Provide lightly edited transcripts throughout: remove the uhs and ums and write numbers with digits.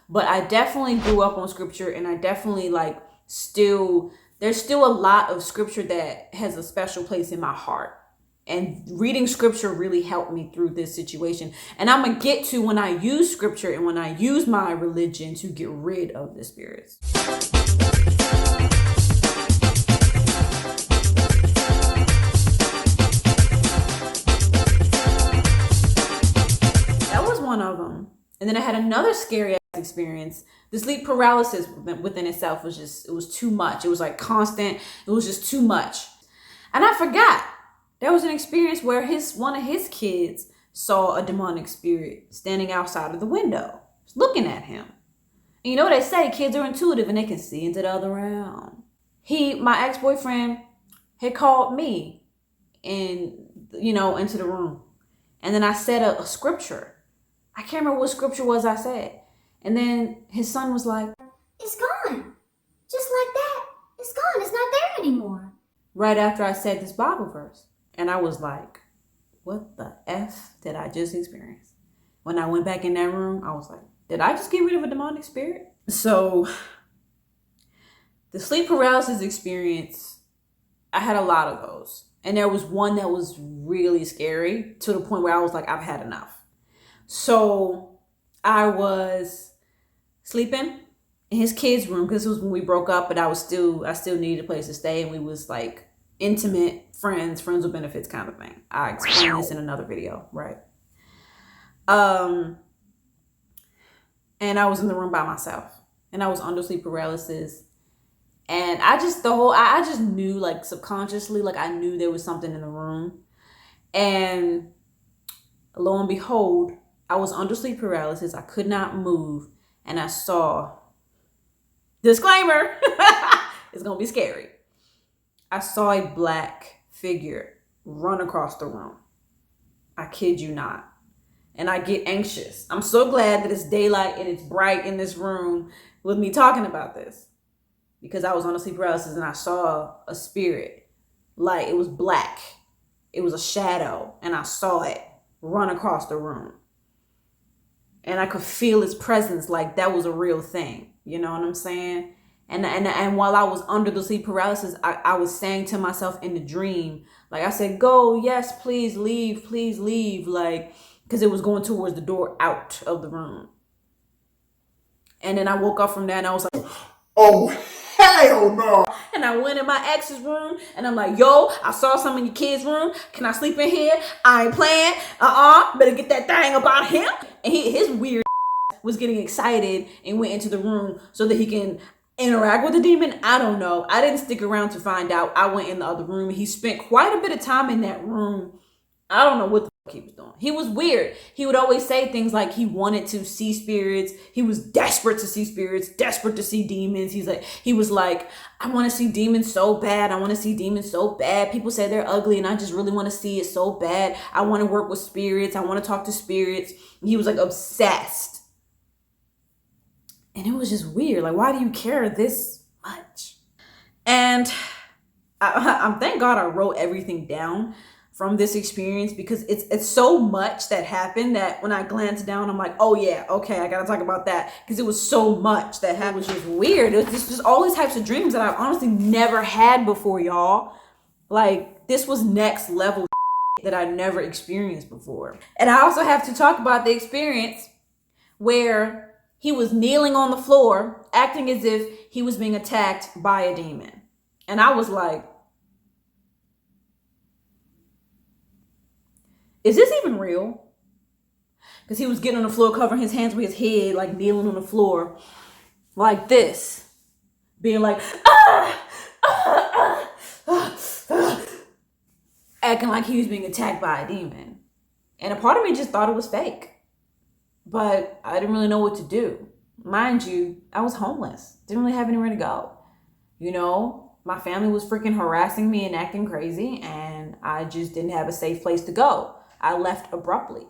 but I definitely grew up on scripture, and I definitely like there's still a lot of scripture that has a special place in my heart. And reading scripture really helped me through this situation. And I'm going to get to when I use scripture and when I use my religion to get rid of the spirits. That was one of them. And then I had another scary experience. The sleep paralysis within itself was it was too much. It was like constant. It was just too much. And I forgot. There was an experience where one of his kids saw a demonic spirit standing outside of the window, looking at him. And you know what they say, kids are intuitive and they can see into the other realm. My ex-boyfriend had called me into the room. And then I said a scripture. I can't remember what scripture was I said. And then his son was like, "It's gone. Just like that. It's gone. It's not there anymore." Right after I said this Bible verse. And I was like, what the F did I just experience? When I went back in that room, I was like, did I just get rid of a demonic spirit? So the sleep paralysis experience, I had a lot of those. And there was one that was really scary to the point where I was like, I've had enough. So I was sleeping in his kid's room because it was when we broke up, but I still needed a place to stay. And we was like intimate friends with benefits kind of thing. I explained this in another video, right? And I was in the room by myself and I was under sleep paralysis. And I just knew, like, subconsciously, like I knew there was something in the room. And lo and behold, I was under sleep paralysis. I could not move. And I saw, disclaimer, it's going to be scary. I saw a black figure run across the room. I kid you not. And I get anxious. I'm so glad that it's daylight and it's bright in this room with me talking about this. Because I was on a sleep paralysis and I saw a spirit. Like, it was black. It was a shadow. And I saw it run across the room. And I could feel its presence, like that was a real thing. You know what I'm saying? And while I was under the sleep paralysis, I was saying to myself in the dream, like I said, go, yes, please leave. Like, because it was going towards the door out of the room. And then I woke up from that and I was like, oh, hell no. And I went in my ex's room and I'm like, yo, I saw some in your kid's room. Can I sleep in here? I ain't playing. Better get that thing about him. And his weird was getting excited and went into the room so that he can interact with the demon. I don't know. I didn't stick around to find out. I went in the other room. He spent quite a bit of time in that room. I don't know what the fuck he was doing. He was weird. He would always say things like he wanted to see spirits. He was desperate to see spirits, desperate to see demons. He was like, I want to see demons so bad. I want to see demons so bad. People say they're ugly and I just really want to see it so bad. I want to work with spirits. I want to talk to spirits. He was like obsessed. And it was just weird. Like, why do you care this much? And I'm thank God I wrote everything down from this experience because it's so much that happened that when I glanced down, I'm like, oh yeah, okay, I gotta talk about that because it was so much that happened. It was just weird. It was just all these types of dreams that I've honestly never had before, y'all. Like, this was next level that I never experienced before. And I also have to talk about the experience where he was kneeling on the floor, acting as if he was being attacked by a demon. And I was like, is this even real? Because he was getting on the floor, covering his hands with his head, like kneeling on the floor, like this, being like, acting like he was being attacked by a demon. And a part of me just thought it was fake. But I didn't really know what to do. Mind you, I was homeless. Didn't really have anywhere to go. You know, my family was freaking harassing me and acting crazy, and I just didn't have a safe place to go. I left abruptly.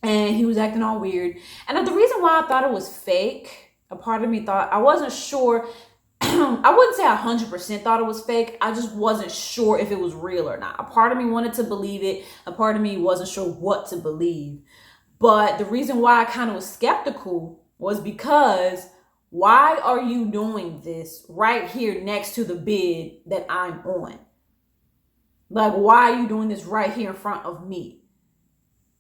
And he was acting all weird. And the reason why I thought it was fake, a part of me thought, I wasn't sure. I wouldn't say 100% thought it was fake. I just wasn't sure if it was real or not. A part of me wanted to believe it. A part of me wasn't sure what to believe. But the reason why I kind of was skeptical was because why are you doing this right here next to the bed that I'm on? Like, why are you doing this right here in front of me?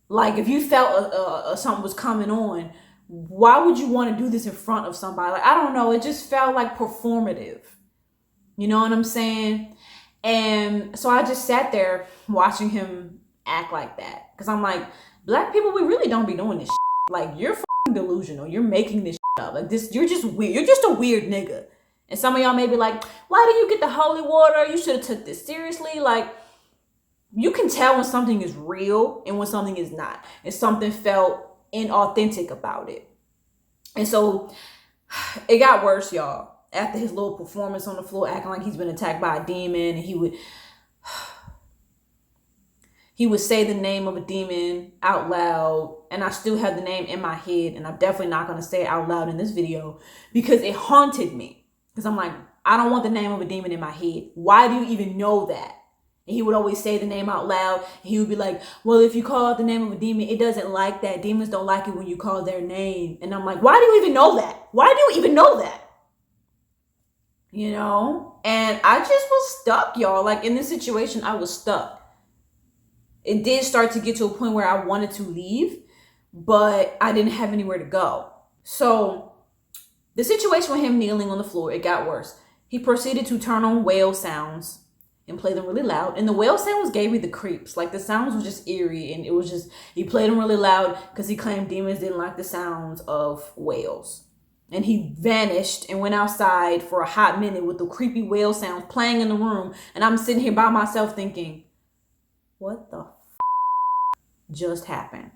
Like, if you felt something was coming on, why would you want to do this in front of somebody? Like, I don't know. It just felt like performative. You know what I'm saying? And so I just sat there watching him act like that. Because I'm like, black people, we really don't be doing this shit. Like, you're fucking delusional. You're making this shit up. Like, this, you're just weird. You're just a weird nigga. And some of y'all may be like, why did you get the holy water? You should have took this seriously. Like, you can tell when something is real and when something is not. And something felt inauthentic about it. And so it got worse, y'all. After his little performance on the floor, acting like he's been attacked by a demon, and he would say the name of a demon out loud, and I still have the name in my head, and I'm definitely not going to say it out loud in this video because it haunted me. Because I'm like, I don't want the name of a demon in my head. Why do you even know that? And he would always say the name out loud. And he would be like, well, if you call out the name of a demon, it doesn't like that. Demons don't like it when you call their name. And I'm like, why do you even know that? Why do you even know that? You know? And I just was stuck, y'all. Like, in this situation, I was stuck. It did start to get to a point where I wanted to leave, but I didn't have anywhere to go. So the situation with him kneeling on the floor, it got worse. He proceeded to turn on whale sounds and play them really loud. And the whale sounds gave me the creeps. Like, the sounds were just eerie. And it was just, he played them really loud because he claimed demons didn't like the sounds of whales. And he vanished and went outside for a hot minute with the creepy whale sounds playing in the room. And I'm sitting here by myself thinking, what the just happened?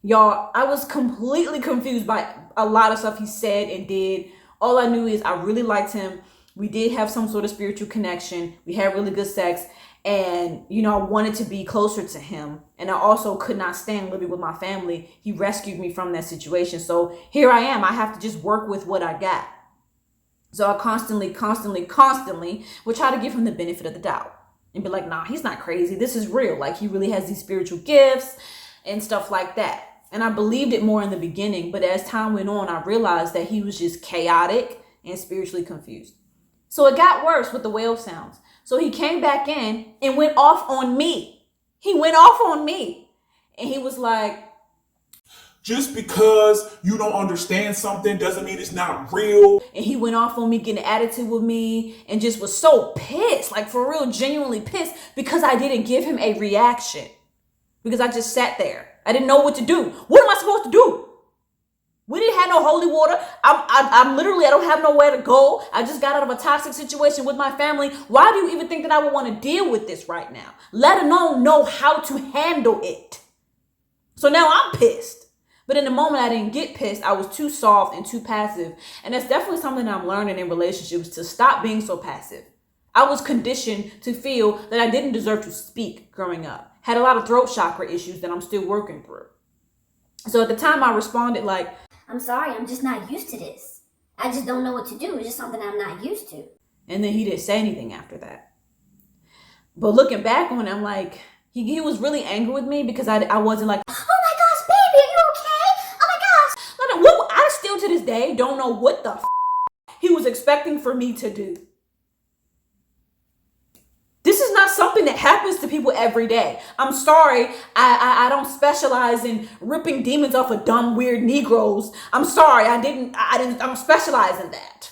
Y'all, I was completely confused by a lot of stuff he said and did. All I knew is I really liked him. We did have some sort of spiritual connection. We had really good sex. And, you know, I wanted to be closer to him. And I also could not stand living with my family. He rescued me from that situation. So here I am. I have to just work with what I got. So I constantly would try to give him the benefit of the doubt. And be like, nah, he's not crazy. This is real. Like, he really has these spiritual gifts and stuff like that. And I believed it more in the beginning. But as time went on, I realized that he was just chaotic and spiritually confused. So it got worse with the whale sounds. So he came back in and went off on me. He went off on me. And he was like, just because you don't understand something doesn't mean it's not real. And he went off on me, getting an attitude with me, and just was so pissed, like for real, genuinely pissed, because I didn't give him a reaction. Because I just sat there. I didn't know what to do. What am I supposed to do? We didn't have no holy water. I'm literally, I don't have nowhere to go. I just got out of a toxic situation with my family. Why do you even think that I would want to deal with this right now? Let alone know how to handle it. So now I'm pissed. But in the moment I didn't get pissed, I was too soft and too passive. And that's definitely something I'm learning in relationships, to stop being so passive. I was conditioned to feel that I didn't deserve to speak growing up. Had a lot of throat chakra issues that I'm still working through. So at the time I responded like, I'm sorry, I'm just not used to this. I just don't know what to do. It's just something I'm not used to. And then he didn't say anything after that. But looking back on it, I'm like, he was really angry with me because I wasn't like, oh my gosh, baby, are you okay? Oh my gosh. What, I still to this day don't know what the he was expecting for me to do. This is not something that happens to people every day. I'm sorry. I don't specialize in ripping demons off of dumb, weird Negroes. I'm sorry. I don't specialize in that.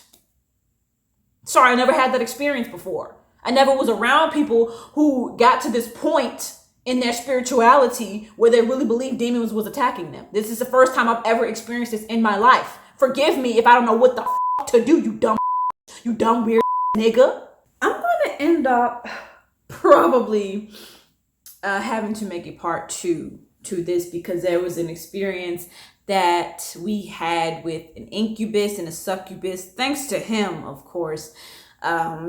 Sorry, I never had that experience before. I never was around people who got to this point in their spirituality where they really believed demons was attacking them. This is the first time I've ever experienced this in my life. Forgive me if I don't know what the to do, you dumb weird nigga. I'm going to end up probably having to make a part 2 to this, because there was an experience that we had with an incubus and a succubus, thanks to him, of course,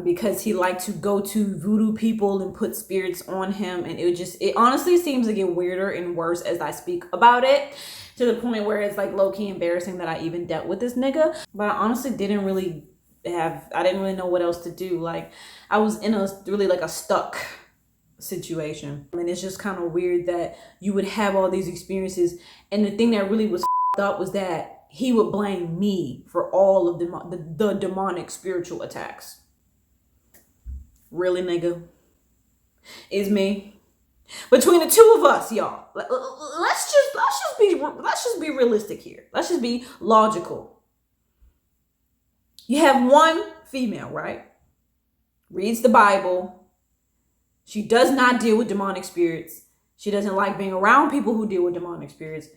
because he liked to go to voodoo people and put spirits on him. And it honestly seems to get weirder and worse as I speak about it, to the point where it's like low-key embarrassing that I even dealt with this nigga. But I honestly didn't really know what else to do. Like, I was in a really like a stuck situation. I mean, it's just kind of weird that you would have all these experiences. And the thing that really was up was that he would blame me for all of the demonic spiritual attacks. Really, nigga? It's me. Between the two of us, y'all, let's just be realistic here. Let's just be logical. You have one female, right? Reads the Bible. She does not deal with demonic spirits. She doesn't like being around people who deal with demonic spirits.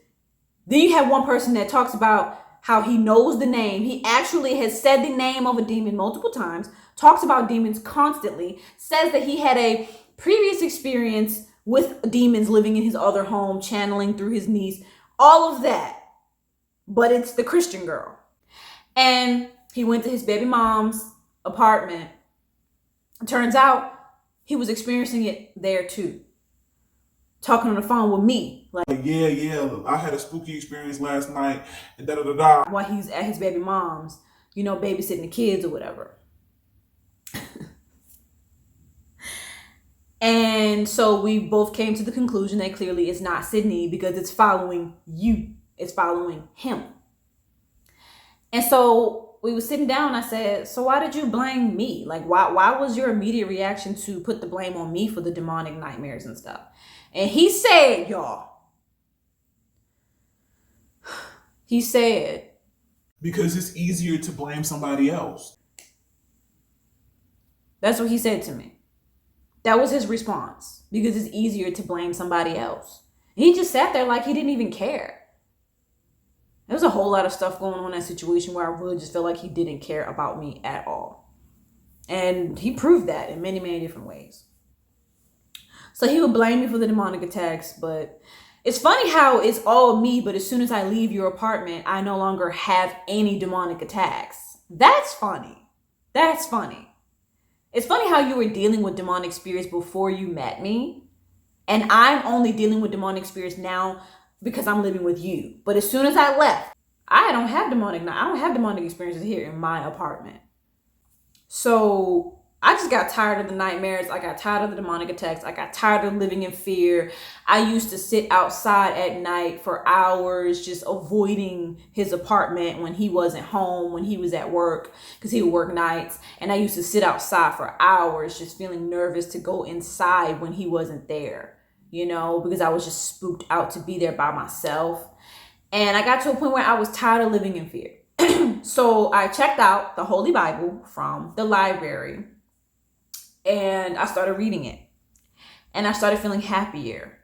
Then you have one person that talks about how he knows the name. He actually has said the name of a demon multiple times, talks about demons constantly, says that he had a previous experience with demons living in his other home, channeling through his niece, all of that. But it's the Christian girl. And he went to his baby mom's apartment. It turns out he was experiencing it there too. Talking on the phone with me. Like, yeah, I had a spooky experience last night, and da-da-da-da. While he's at his baby mom's, babysitting the kids or whatever. And so we both came to the conclusion that clearly it's not Sydney because it's following you. It's following him. And so we were sitting down and I said, so why did you blame me? Like, why was your immediate reaction to put the blame on me for the demonic nightmares and stuff? And he said, y'all, because it's easier to blame somebody else. That's what he said to me. That was his response, because it's easier to blame somebody else. And he just sat there like he didn't even care. There was a whole lot of stuff going on in that situation where I really just felt like he didn't care about me at all. And he proved that in many, many different ways. So he would blame me for the demonic attacks, but it's funny how it's all me, but as soon as I leave your apartment, I no longer have any demonic attacks. That's funny. That's funny. It's funny how you were dealing with demonic spirits before you met me, and I'm only dealing with demonic spirits now because I'm living with you. But as soon as I left, I don't have demonic experiences here in my apartment. So I just got tired of the nightmares. I got tired of the demonic attacks. I got tired of living in fear. I used to sit outside at night for hours, just avoiding his apartment when he wasn't home, when he was at work, because he would work nights. And I used to sit outside for hours, just feeling nervous to go inside when he wasn't there, because I was just spooked out to be there by myself. And I got to a point where I was tired of living in fear. So I checked out the Holy Bible from the library. And I started reading it. And I started feeling happier.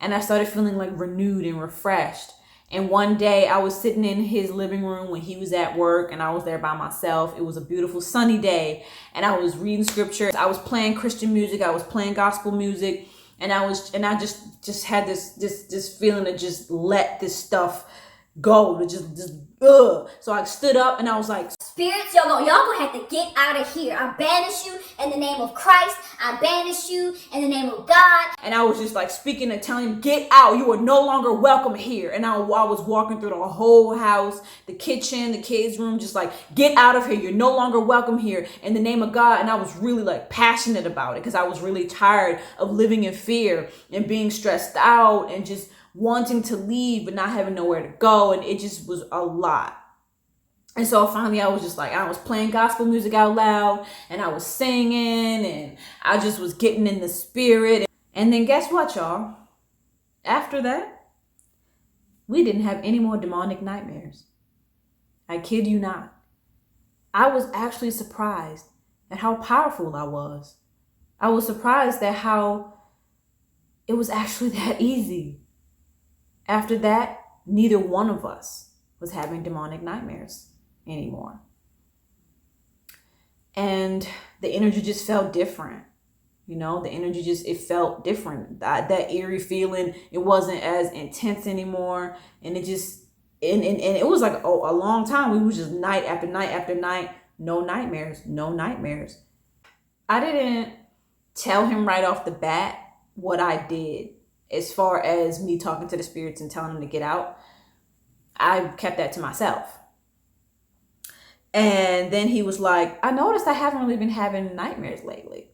And I started feeling like renewed and refreshed. And one day I was sitting in his living room when he was at work and I was there by myself. It was a beautiful sunny day. And I was reading scripture. I was playing Christian music. I was playing gospel music. And I just had this feeling to just let this stuff go, to just So I stood up and I was like, spirits, y'all gonna have to get out of here. I banish you in the name of Christ. I banish you in the name of God. And I was just like speaking and telling him, get out. You are no longer welcome here. And I was walking through the whole house, the kitchen, the kids' room, just like, get out of here. You're no longer welcome here in the name of God. And I was really like passionate about it because I was really tired of living in fear and being stressed out and just wanting to leave but not having nowhere to go. And it just was a lot. And so finally I was just like, I was playing gospel music out loud and I was singing and I just was getting in the spirit. And then guess what, y'all? After that, we didn't have any more demonic nightmares. I kid you not. I was actually surprised at how powerful I was. I was surprised at how it was actually that easy. After that, neither one of us was having demonic nightmares anymore. And the energy just felt different. The energy it felt different. That eerie feeling, it wasn't as intense anymore. And it just, and it was like a long time. We was just night after night after night, no nightmares. I didn't tell him right off the bat what I did as far as me talking to the spirits and telling them to get out. I kept that to myself. And then he was like, I noticed I haven't really been having nightmares lately.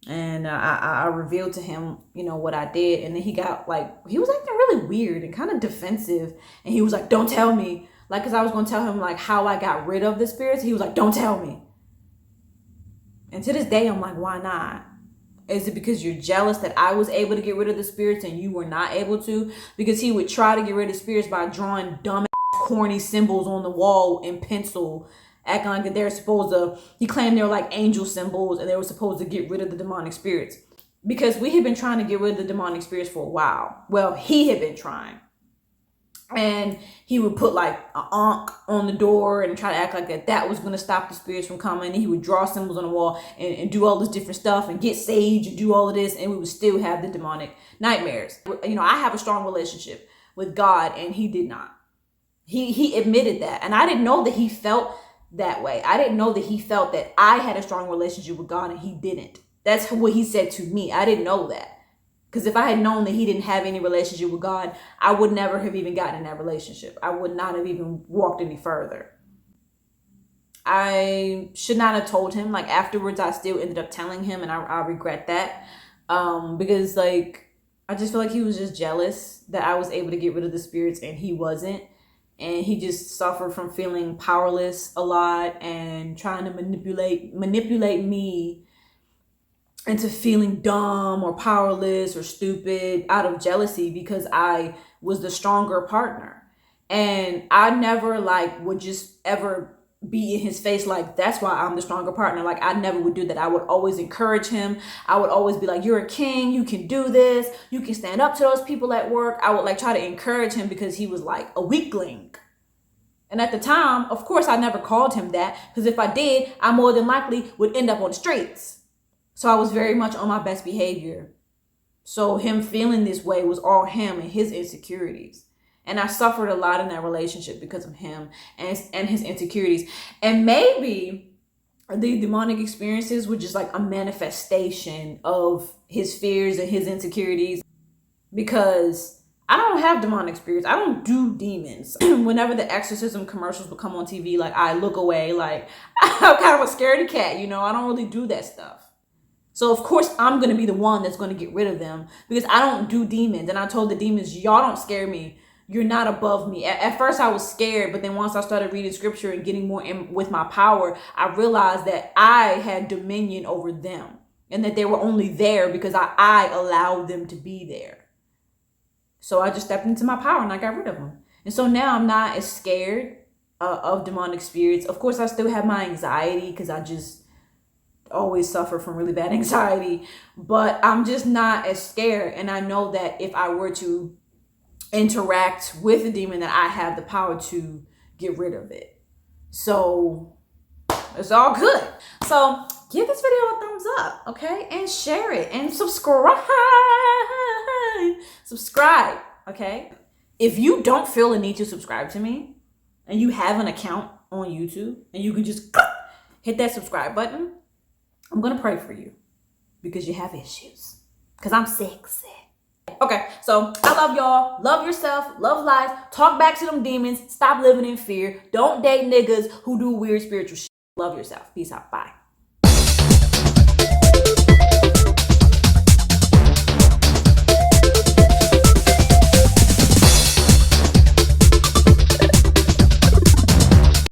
And I revealed to him, you know, what I did. And then he got like, he was acting really weird and kind of defensive. And he was like, don't tell me. Like, because I was going to tell him like how I got rid of the spirits. He was like, don't tell me. And to this day, I'm like, why not? Is it because you're jealous that I was able to get rid of the spirits and you were not able to? Because he would try to get rid of spirits by drawing dumb, corny symbols on the wall in pencil, acting like they're supposed to, he claimed they were like angel symbols and they were supposed to get rid of the demonic spirits. Because we had been trying to get rid of the demonic spirits for a while. Well, he had been trying. And he would put like an ankh on the door and try to act like that was going to stop the spirits from coming. And he would draw symbols on the wall and do all this different stuff and get sage and do all of this. And we would still have the demonic nightmares. You know, I have a strong relationship with God and he did not. He admitted that. And I didn't know that he felt that way. I didn't know that he felt that I had a strong relationship with God and he didn't. That's what he said to me. I didn't know that. Because if I had known that he didn't have any relationship with God, I would never have even gotten in that relationship. I would not have even walked any further. I should not have told him. Like afterwards, I still ended up telling him and I regret that. Because like, I just feel like he was just jealous that I was able to get rid of the spirits and he wasn't. And he just suffered from feeling powerless a lot and trying to manipulate me into feeling dumb or powerless or stupid out of jealousy because I was the stronger partner. And I never like would just ever be in his face like, that's why I'm the stronger partner. Like I never would do that. I would always encourage him. I would always be like, you're a king, you can do this, you can stand up to those people at work. I would like try to encourage him because he was like a weakling. And at the time, of course, I never called him that because if I did, I more than likely would end up on the streets. So I was very much on my best behavior. So him feeling this way was all him and his insecurities. And I suffered a lot in that relationship because of him and his insecurities. And maybe the demonic experiences were just like a manifestation of his fears and his insecurities. Because I don't have demonic spirits. I don't do demons. Whenever the exorcism commercials would come on TV, like I look away, like I'm kind of a scaredy cat, you know, I don't really do that stuff. So of course I'm going to be the one that's going to get rid of them because I don't do demons. And I told the demons, y'all don't scare me. You're not above me. At first I was scared, but then once I started reading scripture and getting more in with my power, I realized that I had dominion over them and that they were only there because I allowed them to be there. So I just stepped into my power and I got rid of them. And so now I'm not as scared of demonic spirits. Of course, I still have my anxiety because I just always suffer from really bad anxiety, but I'm just not as scared. And I know that if I were to interact with a demon, that I have the power to get rid of it. So it's all good. So give this video a thumbs up, okay? And share it and subscribe, okay? If you don't feel the need to subscribe to me and you have an account on YouTube and you can just hit that subscribe button, I'm going to pray for you because you have issues. Because I'm sexy. Okay, so I love y'all. Love yourself. Love life. Talk back to them demons. Stop living in fear. Don't date niggas who do weird spiritual shit. Love yourself. Peace out. Bye.